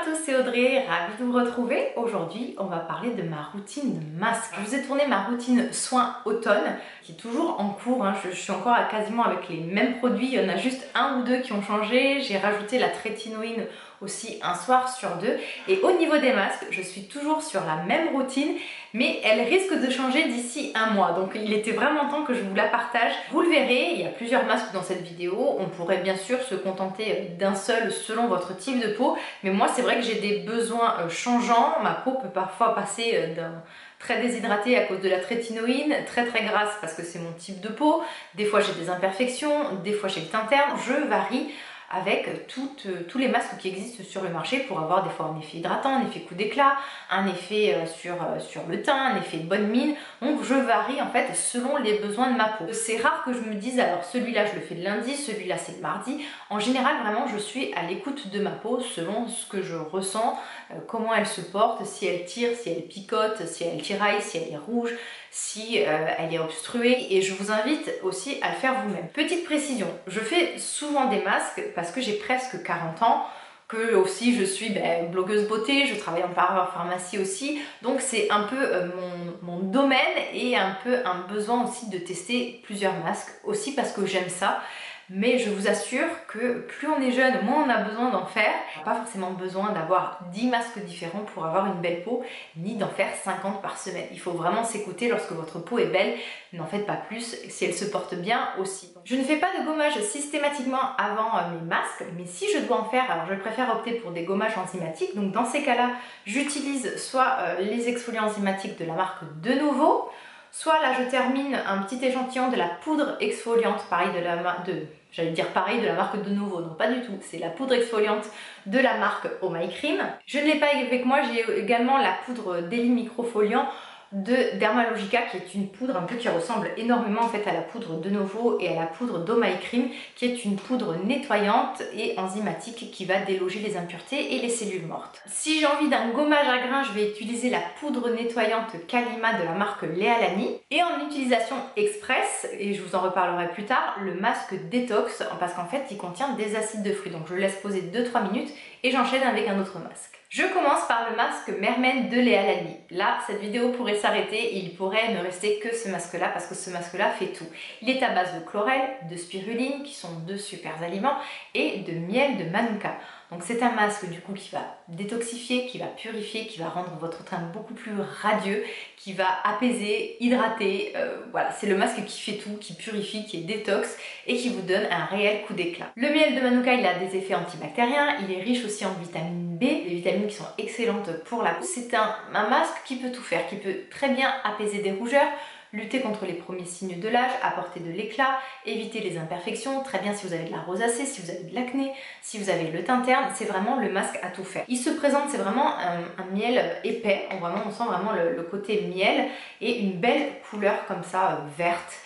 à tous, c'est Audrey, ravie de vous retrouver. Aujourd'hui, on va parler de ma routine de masque. Je vous ai tourné ma routine soin automne, qui est toujours en cours. Je suis encore quasiment avec les mêmes produits. Il y en a juste un ou deux qui ont changé. J'ai rajouté la trétinoïne aussi un soir sur deux. Et au niveau des masques, je suis toujours sur la même routine, mais elle risque de changer d'ici un mois. Donc il était vraiment temps que je vous la partage. Vous le verrez, il y a plusieurs masques dans cette vidéo. On pourrait bien sûr se contenter d'un seul selon votre type de peau. Mais moi, c'est vrai que j'ai des besoins changeants. Ma peau peut parfois passer d'un très déshydratée à cause de la trétinoïne, très grasse parce que c'est mon type de peau. Des fois, j'ai des imperfections, des fois, j'ai le teint terne. Je varie avec tous les masques qui existent sur le marché pour avoir des fois un effet hydratant, un effet coup d'éclat, un effet sur le teint, un effet bonne mine. Donc je varie en fait selon les besoins de ma peau. C'est rare que je me dise alors celui-là je le fais le lundi, celui-là c'est le mardi. En général vraiment je suis à l'écoute de ma peau selon ce que je ressens, comment elle se porte, si elle tire, si elle picote, si elle tiraille, si elle est rouge, si elle est obstruée, et je vous invite aussi à le faire vous-même. Petite précision, je fais souvent des masques parce que j'ai presque 40 ans, que aussi je suis blogueuse beauté, je travaille en pharmacie aussi, donc c'est un peu mon domaine et un peu un besoin aussi de tester plusieurs masques, aussi parce que j'aime ça. Mais je vous assure que plus on est jeune, moins on a besoin d'en faire. On n'a pas forcément besoin d'avoir 10 masques différents pour avoir une belle peau, ni d'en faire 50 par semaine. Il faut vraiment s'écouter lorsque votre peau est belle. N'en faites pas plus si elle se porte bien aussi. Je ne fais pas de gommage systématiquement avant mes masques, mais si je dois en faire, alors je préfère opter pour des gommages enzymatiques. Donc dans ces cas-là, j'utilise soit les exfoliants enzymatiques de la marque De Novo, soit là je termine un petit échantillon de la poudre exfoliante, pareil de la marque de marque De Novo, non pas du tout, c'est la poudre exfoliante de la marque Oh My Cream. Je ne l'ai pas avec moi, j'ai également la poudre Daily Microfoliant de Dermalogica, qui est une poudre un peu qui ressemble énormément en fait à la poudre De Novo et à la poudre d'Oh My Cream, qui est une poudre nettoyante et enzymatique qui va déloger les impuretés et les cellules mortes. Si j'ai envie d'un gommage à grains, je vais utiliser la poudre nettoyante Kalima de la marque Léa Lani, et en utilisation express, et je vous en reparlerai plus tard, le masque détox, parce qu'en fait il contient des acides de fruits. Donc je le laisse poser 2-3 minutes et j'enchaîne avec un autre masque. Je commence par le masque Mermen de Léa Lani. Là, cette vidéo pourrait s'arrêter et il pourrait ne rester que ce masque-là parce que ce masque-là fait tout. Il est à base de chlorelle, de spiruline, qui sont deux super aliments, et de miel de manuka. Donc c'est un masque du coup qui va détoxifier, qui va purifier, qui va rendre votre teint beaucoup plus radieux, qui va apaiser, hydrater. Voilà, c'est le masque qui fait tout, qui purifie, qui est détox et qui vous donne un réel coup d'éclat. Le miel de manuka, il a des effets antibactériens, il est riche aussi en vitamine B, des vitamines qui sont excellentes pour la peau. C'est un masque qui peut tout faire, qui peut très bien apaiser des rougeurs, lutter contre les premiers signes de l'âge, apporter de l'éclat, éviter les imperfections, très bien si vous avez de la rosacée, si vous avez de l'acné, si vous avez le teint terne, c'est vraiment le masque à tout faire. Il se présente, c'est vraiment un miel épais, on sent vraiment le côté miel et une belle couleur comme ça, verte.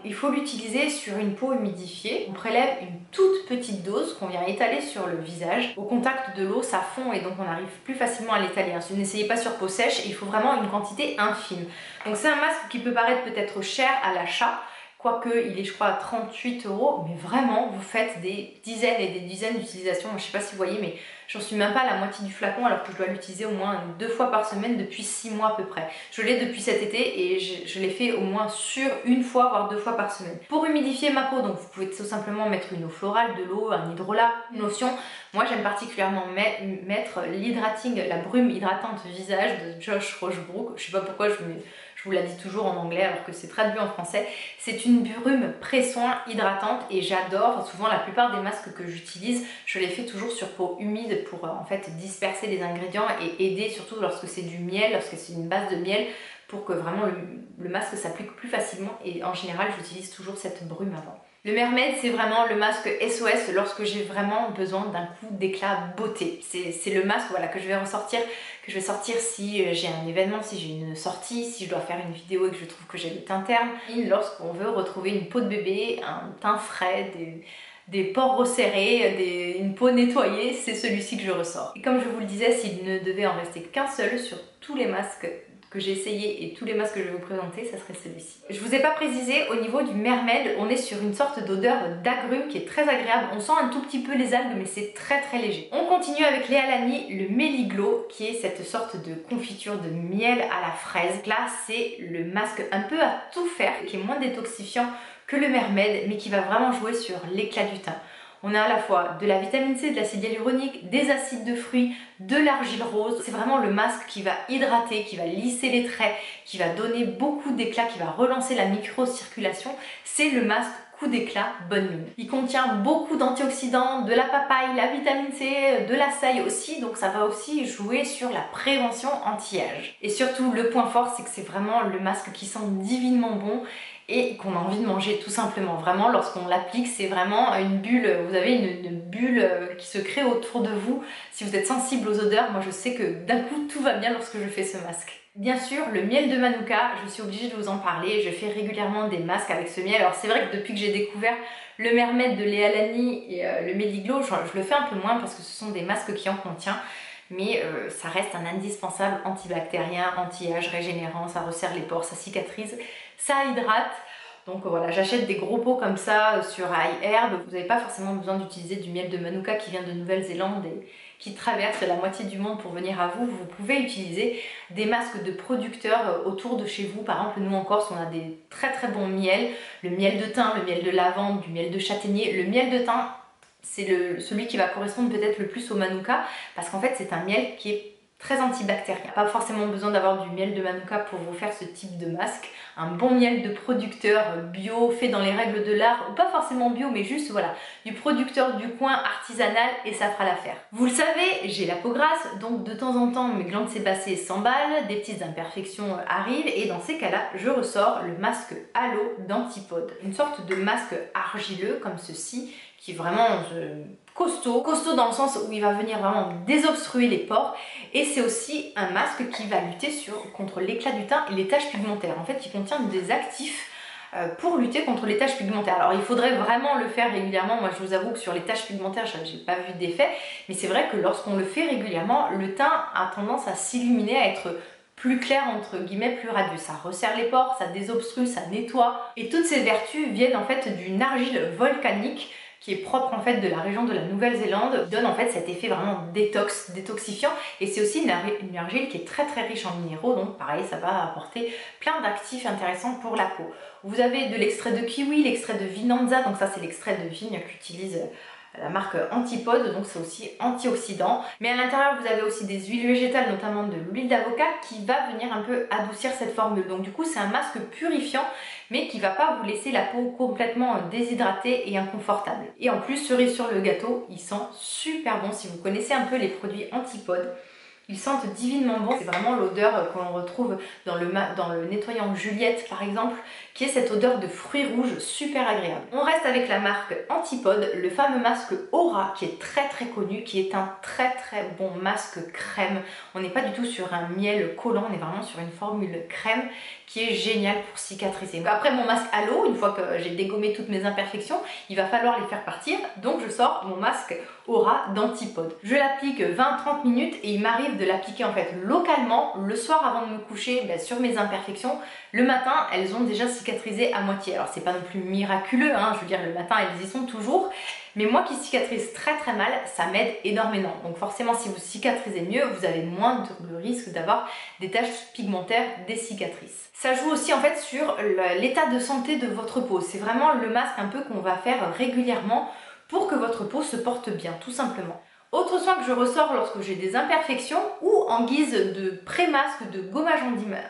Il faut l'utiliser sur une peau humidifiée. On prélève une toute petite dose qu'on vient étaler sur le visage. Au contact de l'eau, ça fond et donc on arrive plus facilement à l'étaler. N'essayez pas sur peau sèche, il faut vraiment une quantité infime. Donc c'est un masque qui peut paraître peut-être cher à l'achat, quoique il est je crois à 38 €, mais vraiment vous faites des dizaines et des dizaines d'utilisations. Je sais pas si vous voyez, mais j'en suis même pas à la moitié du flacon alors que je dois l'utiliser au moins 2 fois par semaine depuis 6 mois à peu près. Je l'ai depuis cet été et je l'ai fait au moins sur une fois voire 2 fois par semaine. Pour humidifier ma peau, donc vous pouvez tout simplement mettre une eau florale, de l'eau, un hydrolat, une lotion. Moi j'aime particulièrement mettre l'hydrating, la brume hydratante visage de Josh Rochebrook. Je sais pas pourquoi je vous la dis toujours en anglais alors que c'est traduit en français. C'est une brume pré-soin hydratante et j'adore. Souvent la plupart des masques que j'utilise, je les fais toujours sur peau humide pour en fait disperser les ingrédients et aider, surtout lorsque c'est du miel, lorsque c'est une base de miel, pour que vraiment le masque s'applique plus facilement, et en général j'utilise toujours cette brume avant. Le Mermaid, c'est vraiment le masque SOS lorsque j'ai vraiment besoin d'un coup d'éclat beauté. C'est le masque voilà, que je vais sortir si j'ai un événement, si j'ai une sortie, si je dois faire une vidéo et que je trouve que j'ai le teint terne. Lorsqu'on veut retrouver une peau de bébé, un teint frais, des pores resserrés, une peau nettoyée, c'est celui-ci que je ressors. Et comme je vous le disais, s'il ne devait en rester qu'un seul sur tous les masques que j'ai essayé et tous les masques que je vais vous présenter, ça serait celui-ci. Je vous ai pas précisé, au niveau du mermaid, on est sur une sorte d'odeur d'agrumes qui est très agréable. On sent un tout petit peu les algues mais c'est très très léger. On continue avec Lea Lani, le Meli-Glow, qui est cette sorte de confiture de miel à la fraise. Là c'est le masque un peu à tout faire, qui est moins détoxifiant que le mermaid mais qui va vraiment jouer sur l'éclat du teint. On a à la fois de la vitamine C, de l'acide hyaluronique, des acides de fruits, de l'argile rose. C'est vraiment le masque qui va hydrater, qui va lisser les traits, qui va donner beaucoup d'éclat, qui va relancer la microcirculation. C'est le masque coup d'éclat bonne mine. Il contient beaucoup d'antioxydants, de la papaye, la vitamine C, de l'açaï aussi, donc ça va aussi jouer sur la prévention anti-âge. Et surtout, le point fort, c'est que c'est vraiment le masque qui sent divinement bon et qu'on a envie de manger tout simplement. Vraiment, lorsqu'on l'applique, c'est vraiment une bulle, vous avez une bulle qui se crée autour de vous. Si vous êtes sensible aux odeurs, moi je sais que d'un coup tout va bien lorsque je fais ce masque. Bien sûr, le miel de Manuka, je suis obligée de vous en parler, je fais régulièrement des masques avec ce miel. Alors c'est vrai que depuis que j'ai découvert le mermaid de Lea Lani et le Meli-Glow, je le fais un peu moins parce que ce sont des masques qui en contiennent. Mais ça reste un indispensable antibactérien, anti-âge, régénérant, ça resserre les pores, ça cicatrise, ça hydrate. Donc voilà, j'achète des gros pots comme ça sur iHerb. Vous n'avez pas forcément besoin d'utiliser du miel de Manuka qui vient de Nouvelle-Zélande et qui traverse la moitié du monde pour venir à vous. Vous pouvez utiliser des masques de producteurs autour de chez vous. Par exemple, nous en Corse, on a des très très bons miels. Le miel de thym, le miel de lavande, du miel de châtaignier. Le miel de thym, c'est celui qui va correspondre peut-être le plus au Manuka parce qu'en fait c'est un miel qui est très antibactérien. Pas forcément besoin d'avoir du miel de Manuka pour vous faire ce type de masque. Un bon miel de producteur bio, fait dans les règles de l'art, ou pas forcément bio mais juste voilà, du producteur du coin artisanal et ça fera l'affaire. Vous le savez, j'ai la peau grasse, donc de temps en temps mes glandes sébacées s'emballent, des petites imperfections arrivent et dans ces cas-là, je ressors le masque Halo d'Antipode. Une sorte de masque argileux comme ceci qui est vraiment costaud dans le sens où il va venir vraiment désobstruer les pores et c'est aussi un masque qui va lutter contre l'éclat du teint et les taches pigmentaires. En fait, il contient des actifs pour lutter contre les taches pigmentaires. Alors il faudrait vraiment le faire régulièrement. Moi je vous avoue que sur les taches pigmentaires, j'ai pas vu d'effet, mais c'est vrai que lorsqu'on le fait régulièrement, le teint a tendance à s'illuminer, à être plus clair entre guillemets, plus radieux. Ça resserre les pores, ça désobstrue, ça nettoie et toutes ces vertus viennent en fait d'une argile volcanique qui est propre en fait de la région de la Nouvelle-Zélande, qui donne en fait cet effet vraiment détoxifiant et c'est aussi une argile qui est très très riche en minéraux, donc pareil ça va apporter plein d'actifs intéressants pour la peau. Vous avez de l'extrait de kiwi, l'extrait de vinanza, donc ça c'est l'extrait de vigne qu'utilise la marque Antipode, donc c'est aussi antioxydant. Mais à l'intérieur vous avez aussi des huiles végétales, notamment de l'huile d'avocat qui va venir un peu adoucir cette formule. Donc du coup c'est un masque purifiant mais qui va pas vous laisser la peau complètement déshydratée et inconfortable. Et en plus, cerise sur le gâteau, il sent super bon. Si vous connaissez un peu les produits Antipode, ils sentent divinement bon. C'est vraiment l'odeur qu'on retrouve dans le nettoyant Juliette par exemple, qui est cette odeur de fruits rouges super agréable. On reste avec la marque Antipode, le fameux masque Aura qui est très très connu, qui est un très très bon masque crème. On n'est pas du tout sur un miel collant, on est vraiment sur une formule crème qui est géniale pour cicatriser. Après mon masque Halo, une fois que j'ai dégommé toutes mes imperfections, il va falloir les faire partir, donc je sors mon masque Aura d'Antipode. Je l'applique 20-30 minutes et il m'arrive de l'appliquer en fait localement le soir avant de me coucher sur mes imperfections. Le matin, elles ont déjà cicatrisé à moitié. Alors c'est pas non plus miraculeux, hein, je veux dire le matin elles y sont toujours, mais moi qui cicatrise très très mal, ça m'aide énormément. Donc forcément si vous cicatrisez mieux, vous avez moins de risque d'avoir des taches pigmentaires, des cicatrices. Ça joue aussi en fait sur l'état de santé de votre peau. C'est vraiment le masque un peu qu'on va faire régulièrement pour que votre peau se porte bien, tout simplement. Autre soin que je ressors lorsque j'ai des imperfections ou en guise de pré-masque de gommage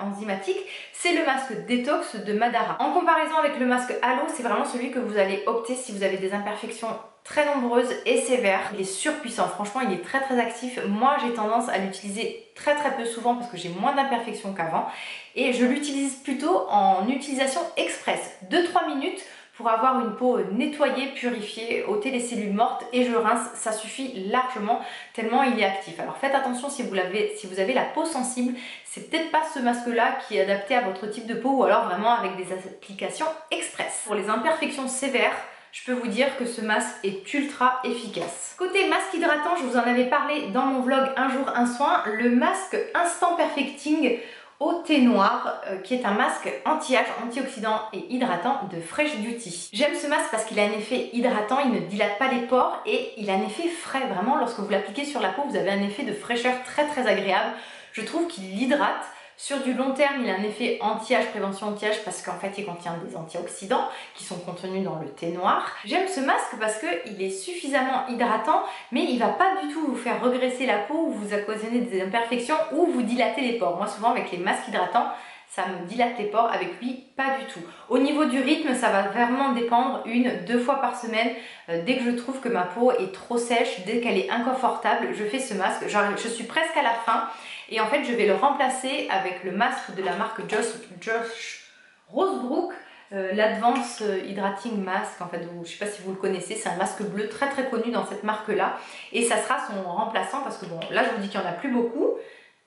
enzymatique, c'est le masque détox de Madara. En comparaison avec le masque Halo, c'est vraiment celui que vous allez opter si vous avez des imperfections très nombreuses et sévères. Il est surpuissant, franchement il est très très actif. Moi j'ai tendance à l'utiliser très très peu souvent parce que j'ai moins d'imperfections qu'avant et je l'utilise plutôt en utilisation express, 2-3 minutes pour avoir une peau nettoyée, purifiée, ôter les cellules mortes et je rince, ça suffit largement tellement il est actif. Alors faites attention si vous avez la peau sensible, c'est peut-être pas ce masque là qui est adapté à votre type de peau ou alors vraiment avec des applications express. Pour les imperfections sévères, je peux vous dire que ce masque est ultra efficace. Côté masque hydratant, je vous en avais parlé dans mon vlog Un jour un soin, le masque Instant Perfecting au thé noir qui est un masque anti-âge, antioxydant et hydratant de Fresh Beauty. J'aime ce masque parce qu'il a un effet hydratant, il ne dilate pas les pores et il a un effet frais. Vraiment, lorsque vous l'appliquez sur la peau, vous avez un effet de fraîcheur très agréable. Je trouve qu'il hydrate. Sur du long terme, il a un effet anti-âge, prévention anti-âge parce qu'en fait il contient des antioxydants qui sont contenus dans le thé noir. J'aime ce masque parce qu'il est suffisamment hydratant mais il ne va pas du tout vous faire regresser la peau ou vous occasionner des imperfections ou vous dilater les pores. Moi souvent avec les masques hydratants, ça me dilate les pores, avec lui pas du tout. Au niveau du rythme, ça va vraiment dépendre 1-2 fois par semaine. Dès que je trouve que ma peau est trop sèche, dès qu'elle est inconfortable, je fais ce masque. Genre, je suis presque à la fin. Et en fait, je vais le remplacer avec le masque de la marque Josh Rosebrook, l'Advanced Hydrating Mask. En fait, je ne sais pas si vous le connaissez, c'est un masque bleu très connu dans cette marque-là. Et ça sera son remplaçant parce que bon, là, je vous dis qu'il n'y en a plus beaucoup.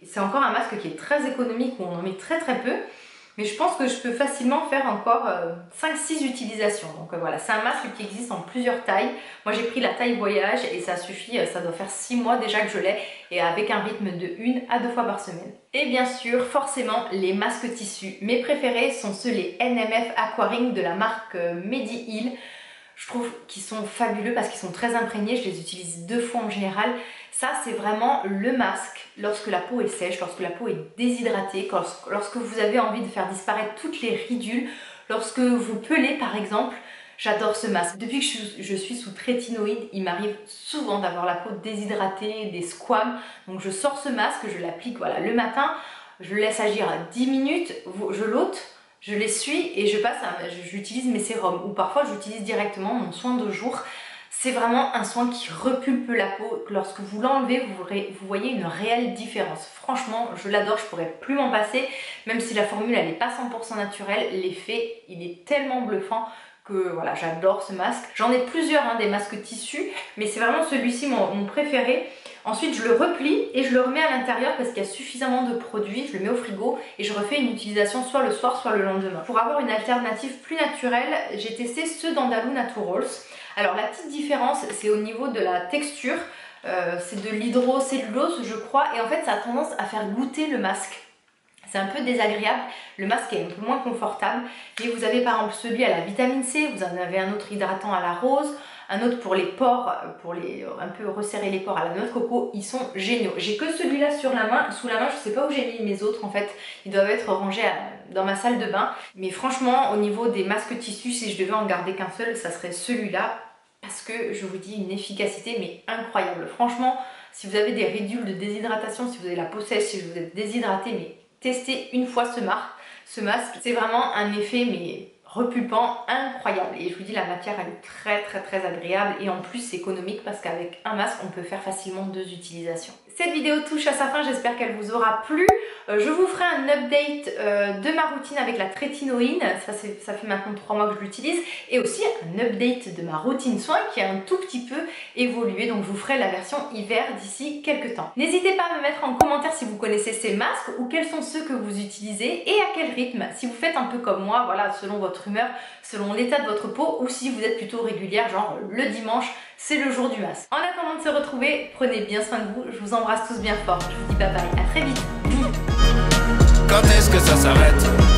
C'est encore un masque qui est très économique où on en met très peu. Mais je pense que je peux facilement faire encore 5-6 utilisations. Donc voilà, c'est un masque qui existe en plusieurs tailles. Moi j'ai pris la taille voyage et ça suffit, ça doit faire 6 mois déjà que je l'ai et avec un rythme de 1 à 2 fois par semaine. Et bien sûr, forcément, les masques tissus. Mes préférés sont ceux les NMF Aquaring de la marque Mediheal. Je trouve qu'ils sont fabuleux parce qu'ils sont très imprégnés, je les utilise 2 fois en général. Ça c'est vraiment le masque lorsque la peau est sèche, lorsque la peau est déshydratée, lorsque vous avez envie de faire disparaître toutes les ridules, lorsque vous pelez par exemple. J'adore ce masque. Depuis que je suis sous trétinoïde, il m'arrive souvent d'avoir la peau déshydratée, des squames. Donc je sors ce masque, je l'applique voilà, le matin, je le laisse agir 10 minutes, je l'ôte. Je l'essuie et j'utilise mes sérums ou parfois j'utilise directement mon soin de jour. C'est vraiment un soin qui repulpe la peau. Lorsque vous l'enlevez, vous voyez une réelle différence. Franchement, je l'adore, je pourrais plus m'en passer. Même si la formule elle n'est pas 100% naturelle, l'effet il est tellement bluffant que voilà, j'adore ce masque. J'en ai plusieurs des masques tissus, mais c'est vraiment celui-ci mon préféré. Ensuite je le replie et je le remets à l'intérieur parce qu'il y a suffisamment de produits, je le mets au frigo et je refais une utilisation soit le soir soit le lendemain. Pour avoir une alternative plus naturelle, j'ai testé ceux d'Andalou Naturals. Alors la petite différence c'est au niveau de la texture, c'est de l'hydrocellulose je crois et en fait ça a tendance à faire goûter le masque. C'est un peu désagréable, le masque est un peu moins confortable. Et vous avez par exemple celui à la vitamine C, vous en avez un autre hydratant à la rose, un autre pour les pores, pour un peu resserrer les pores à la noix de coco, ils sont géniaux. J'ai que celui-là sous la main, je sais pas où j'ai mis mes autres en fait, ils doivent être rangés dans ma salle de bain. Mais franchement, au niveau des masques tissus, si je devais en garder qu'un seul, ça serait celui-là. Parce que je vous dis une efficacité mais incroyable. Franchement, si vous avez des ridules de déshydratation, si vous avez la peau sèche, si vous êtes déshydraté, mais testez une fois ce masque. C'est vraiment un effet mais repulpant, incroyable. Et je vous dis, la matière elle est très agréable et en plus c'est économique parce qu'avec un masque on peut faire facilement 2 utilisations. Cette vidéo touche à sa fin, j'espère qu'elle vous aura plu. Je vous ferai un update de ma routine avec la trétinoïne, ça fait maintenant 3 mois que je l'utilise, et aussi un update de ma routine soin qui a un tout petit peu évolué, donc je vous ferai la version hiver d'ici quelques temps. N'hésitez pas à me mettre en commentaire si vous connaissez ces masques ou quels sont ceux que vous utilisez et à quel rythme, si vous faites un peu comme moi, voilà, selon votre humeur, selon l'état de votre peau, ou si vous êtes plutôt régulière, genre le dimanche, c'est le jour du masque. En attendant de se retrouver, prenez bien soin de vous, je vous embrasse tous bien fort, je vous dis bye bye, à très vite. Quand est-ce que ça s'arrête?